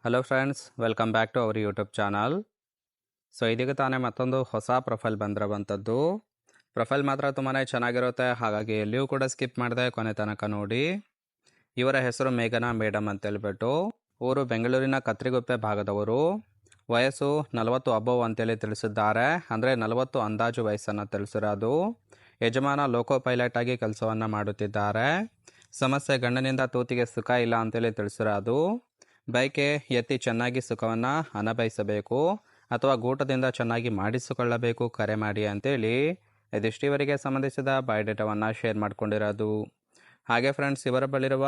Hello friends, welcome back to our YouTube channel. ಇದೀಗ ತಾನೇ ಮತ್ತೊಂದು ಹೊಸ ಪ್ರೊಫೈಲ್ ಬಂದಿರುವಂಥದ್ದು. ಪ್ರೊಫೈಲ್ ಮಾತ್ರ ತುಂಬಾ ಚೆನ್ನಾಗಿರುತ್ತೆ, ಹಾಗಾಗಿ ಎಲ್ಲಿಯೂ ಕೂಡ ಸ್ಕಿಪ್ ಮಾಡದೆ ಕೊನೆ ತನಕ ನೋಡಿ. ಇವರ ಹೆಸರು ಮೇಘನಾ ಮೇಡಮ್ ಅಂತೇಳ್ಬಿಟ್ಟು, ಊರು ಬೆಂಗಳೂರಿನ ಕತ್ರಿಗುಪ್ಪೆ ಭಾಗದವರು. ವಯಸ್ಸು 40 ಅಬೋವ್ ಅಂತೇಳಿ ತಿಳಿಸಿದ್ದಾರೆ, ಅಂದರೆ 40 ಅಂದಾಜು ವಯಸ್ಸನ್ನು ತಿಳಿಸಿರೋದು. ಯಜಮಾನ ಲೋಕೋ ಪೈಲಟ್ ಆಗಿ ಕೆಲಸವನ್ನು ಮಾಡುತ್ತಿದ್ದಾರೆ. ಸಮಸ್ಯೆ ಗಂಡನಿಂದ ತೂತಿಗೆ ಸುಖ ಇಲ್ಲ ಅಂತೇಳಿ ತಿಳಿಸಿರೋದು. ಬೈಕೆ ಎತ್ತಿ ಚೆನ್ನಾಗಿ ಸುಖವನ್ನು ಅನುಭವಿಸಬೇಕು ಅಥವಾ ಗೂಟದಿಂದ ಚೆನ್ನಾಗಿ ಮಾಡಿಸಿಕೊಳ್ಳಬೇಕು, ಕರೆ ಮಾಡಿ ಅಂತೇಳಿ ಇದಿಷ್ಟಿವರೆಗೆ ಸಂಬಂಧಿಸಿದ ಬಯೋಡೇಟಾವನ್ನು ಶೇರ್ ಮಾಡ್ಕೊಂಡಿರೋದು. ಹಾಗೆ ಫ್ರೆಂಡ್ಸ್, ಇವರ ಬಳಿರುವ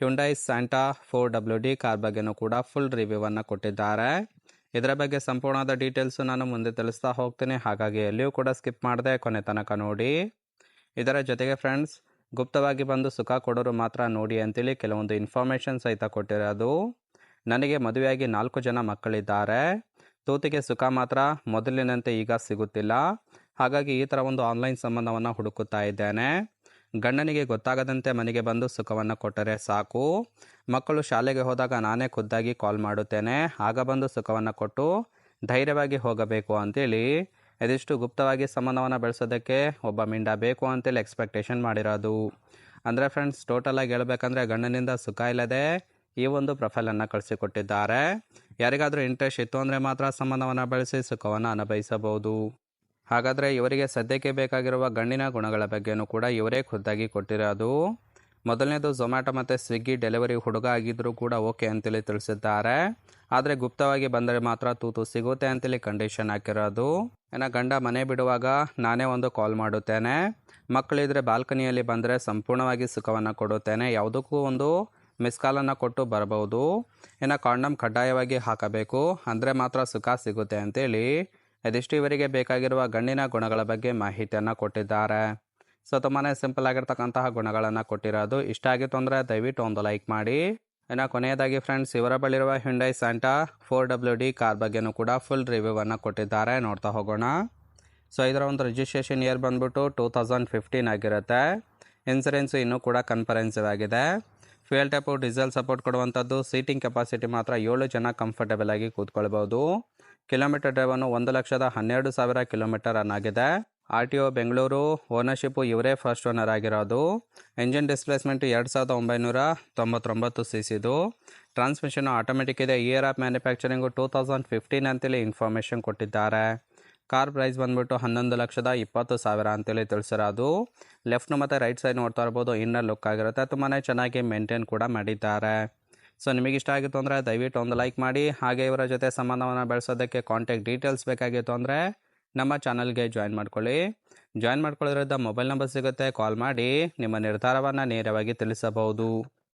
ಹ್ಯುಂಡೈ ಸ್ಯಾಂಟಾ 4WD ಕಾರ್ ಬಗ್ಗೆನೂ ಕೂಡ ಫುಲ್ ರಿವ್ಯೂವನ್ನು ಕೊಟ್ಟಿದ್ದಾರೆ. ಇದರ ಬಗ್ಗೆ ಸಂಪೂರ್ಣವಾದ ಡೀಟೇಲ್ಸು ನಾನು ಮುಂದೆ ತಿಳಿಸ್ತಾ ಹೋಗ್ತೀನಿ, ಹಾಗಾಗಿ ಎಲ್ಲಿಯೂ ಕೂಡ ಸ್ಕಿಪ್ ಮಾಡದೆ ಕೊನೆ ತನಕ ನೋಡಿ. ಇದರ ಜೊತೆಗೆ ಫ್ರೆಂಡ್ಸ್, ಗುಪ್ತವಾಗಿ ಬಂದು ಸುಖ ಕೊಡೋರು ಮಾತ್ರ ನೋಡಿ ಅಂತೇಳಿ ಕೆಲವೊಂದು ಇನ್ಫಾರ್ಮೇಷನ್ ಸಹಿತ ಕೊಟ್ಟಿರೋದು. ನನಗೆ ಮದುವೆಯಾಗಿ 4 ಜನ ಮಕ್ಕಳಿದ್ದಾರೆ. ತೂತಿಗೆ ಸುಖ ಮಾತ್ರ ಮೊದಲಿನಂತೆ ಈಗ ಸಿಗುತ್ತಿಲ್ಲ, ಹಾಗಾಗಿ ಈ ಥರ ಒಂದು ಆನ್ಲೈನ್ ಸಂಬಂಧವನ್ನು ಹುಡುಕುತ್ತಾ ಇದ್ದೇನೆ. ಗಂಡನಿಗೆ ಗೊತ್ತಾಗದಂತೆ ಮನೆಗೆ ಬಂದು ಸುಖವನ್ನು ಕೊಟ್ಟರೆ ಸಾಕು. ಮಕ್ಕಳು ಶಾಲೆಗೆ ಹೋದಾಗ ನಾನೇ ಖುದ್ದಾಗಿ ಕಾಲ್ ಮಾಡುತ್ತೇನೆ, ಆಗ ಬಂದು ಸುಖವನ್ನು ಕೊಟ್ಟು ಧೈರ್ಯವಾಗಿ ಹೋಗಬೇಕು ಅಂತೇಳಿ ಇದಿಷ್ಟು ಗುಪ್ತವಾಗಿ ಸಂಬಂಧವನ್ನು ಬೆಳೆಸೋದಕ್ಕೆ ಒಬ್ಬ ಮಿಂಡ ಬೇಕು ಅಂತೇಳಿ ಎಕ್ಸ್ಪೆಕ್ಟೇಷನ್ ಮಾಡಿರೋದು. ಅಂದರೆ ಫ್ರೆಂಡ್ಸ್, ಟೋಟಲಾಗಿ ಹೇಳ್ಬೇಕಂದ್ರೆ ಗಂಡನಿಂದ ಸುಖ ಇಲ್ಲದೆ ಈ ಒಂದು ಪ್ರೊಫೈಲನ್ನು ಕಳಿಸಿಕೊಟ್ಟಿದ್ದಾರೆ. ಯಾರಿಗಾದರೂ ಇಂಟ್ರೆಸ್ಟ್ ಇತ್ತು ಅಂದರೆ ಮಾತ್ರ ಸಂಬಂಧವನ್ನು ಬೆಳೆಸಿ ಸುಖವನ್ನು ಅನುಭವಿಸಬಹುದು. ಹಾಗಾದರೆ ಇವರಿಗೆ ಸದ್ಯಕ್ಕೆ ಬೇಕಾಗಿರುವ ಗಂಡಿನ ಗುಣಗಳ ಬಗ್ಗೆಯೂ ಕೂಡ ಇವರೇ ಖುದ್ದಾಗಿ ಕೊಟ್ಟಿರೋದು. ಮೊದಲನೇದು, ಝೊಮ್ಯಾಟೊ ಮತ್ತು ಸ್ವಿಗ್ಗಿ ಡೆಲಿವರಿ ಹುಡುಗ ಆಗಿದ್ದರೂ ಕೂಡ ಓಕೆ ಅಂತೇಳಿ ತಿಳಿಸಿದ್ದಾರೆ. ಆದರೆ ಗುಪ್ತವಾಗಿ ಬಂದರೆ ಮಾತ್ರ ತೂತು ಸಿಗುತ್ತೆ ಅಂತೇಳಿ ಕಂಡೀಷನ್ ಹಾಕಿರೋದು. ಇನ್ನು ಗಂಡ ಮನೆ ಬಿಡುವಾಗ ನಾನೇ ಒಂದು ಕಾಲ್ ಮಾಡುತ್ತೇನೆ, ಮಕ್ಕಳಿದ್ರೆ ಬಾಲ್ಕನಿಯಲ್ಲಿ ಬಂದರೆ ಸಂಪೂರ್ಣವಾಗಿ ಸುಖವನ್ನು ಕೊಡುತ್ತೇನೆ, ಯಾವುದಕ್ಕೂ ಒಂದು ಮಿಸ್ ಕಾಲನ್ನು ಕೊಟ್ಟು ಬರಬಹುದು. ಇನ್ನು ಕಾಂಡಮ್ ಕಡ್ಡಾಯವಾಗಿ ಹಾಕಬೇಕು, ಅಂದರೆ ಮಾತ್ರ ಸುಖ ಸಿಗುತ್ತೆ ಅಂತೇಳಿ ಇದಿಷ್ಟು ಇವರಿಗೆ ಬೇಕಾಗಿರುವ ಗಂಡಿನ ಗುಣಗಳ ಬಗ್ಗೆ ಮಾಹಿತಿಯನ್ನು ಕೊಟ್ಟಿದ್ದಾರೆ. ತುಂಬಾ ಸಿಂಪಲ್ ಆಗಿರ್ತಕ್ಕಂತಹ ಗುಣಗಳನ್ನು ಕೊಟ್ಟಿರೋದು. ಇಷ್ಟ ಆಗಿತ್ತು ಅಂದರೆ ದಯವಿಟ್ಟು ಒಂದು ಲೈಕ್ ಮಾಡಿ. ಇನ್ನು ಕೊನೆಯದಾಗಿ ಫ್ರೆಂಡ್ಸ್, ಇವರ ಬಳಿರುವ ಹ್ಯುಂಡೈ ಸ್ಯಾಂಟಾ 4WD ಕಾರ್ ಬಗ್ಗೆನೂ ಕೂಡ ಫುಲ್ ರಿವ್ಯೂವನ್ನು ಕೊಟ್ಟಿದ್ದಾರೆ, ನೋಡ್ತಾ ಹೋಗೋಣ. ಇದರ ಒಂದು ರಿಜಿಸ್ಟ್ರೇಷನ್ ಇಯರ್ ಬಂದ್ಬಿಟ್ಟು 2015 ಆಗಿರುತ್ತೆ. ಇನ್ಸೂರೆನ್ಸು ಇನ್ನೂ ಕೂಡ ಕನ್ಫರೆನ್ಸಿವ್ ಆಗಿದೆ. ಫ್ಯೂಯಲ್ ಟೈಪು ಡೀಸೆಲ್ ಸಪೋರ್ಟ್ ಕೊಡುವಂಥದ್ದು. ಸೀಟಿಂಗ್ ಕೆಪಾಸಿಟಿ ಮಾತ್ರ 7 ಜನ ಕಂಫರ್ಟಬಲ್ ಆಗಿ ಕೂತ್ಕೊಳ್ಬೋದು. ಕಿಲೋಮೀಟರ್ ಡ್ರೈವನ್ನು 1,12,000 ಕಿಲೋಮೀಟರ್ ರನ್ ಆಗಿದೆ. RTO ಬೆಂಗಳೂರು. ಓನರ್ಶಿಪ್ಪು ಇವರೇ ಫಸ್ಟ್ ಓನರ್ ಆಗಿರೋದು. Engine displacement 2999 cc. Transmission automatic ಇದೆ. ಇಯರ್ ಆಫ್ ಮ್ಯಾನುಫ್ಯಾಕ್ಚರಿಂಗು 2015 ಅಂತೇಳಿ ಇನ್ಫಾರ್ಮೇಷನ್ ಕೊಟ್ಟಿದ್ದಾರೆ. ಕಾರ್ ಪ್ರೈಸ್ ಬಂದ್ಬಿಟ್ಟು 11,20,000 ಅಂತೇಳಿ ತಿಳಿಸಿರೋದು. ಲೆಫ್ಟ್ ಮತ್ತು ರೈಟ್ ಸೈಡ್ ನೋಡ್ತಾ ಇರ್ಬೋದು, ಇನ್ನರ್ ಲುಕ್ ಆಗಿರುತ್ತೆ, ತುಂಬಾ ಚೆನ್ನಾಗಿ ಮೇಂಟೈನ್ ಕೂಡ ಮಾಡಿದ್ದಾರೆ. ನಿಮಗೆ ಇಷ್ಟ ಆಗಿತ್ತು ಅಂದರೆ ದಯವಿಟ್ಟು ಒಂದು ಲೈಕ್ ಮಾಡಿ. ಹಾಗೆ ಇವರ ಜೊತೆ ಸಂಬಂಧವನ್ನು ಬೆಳೆಸೋದಕ್ಕೆ ಕಾಂಟ್ಯಾಕ್ಟ್ ಡೀಟೇಲ್ಸ್ ಬೇಕಾಗಿತ್ತು ಅಂದರೆ ನಮ್ಮ ಚಾನಲ್ಗೆ ಜಾಯಿನ್ ಮಾಡ್ಕೊಳ್ಳಿ. ಜಾಯಿನ್ ಮಾಡ್ಕೊಳ್ಳೋದ್ರಿಂದ ಮೊಬೈಲ್ ನಂಬರ್ ಸಿಗುತ್ತೆ, ಕಾಲ್ ಮಾಡಿ ನಿಮ್ಮ ನಿರ್ಧಾರವನ್ನು ನೇರವಾಗಿ ತಿಳಿಸಬಹುದು.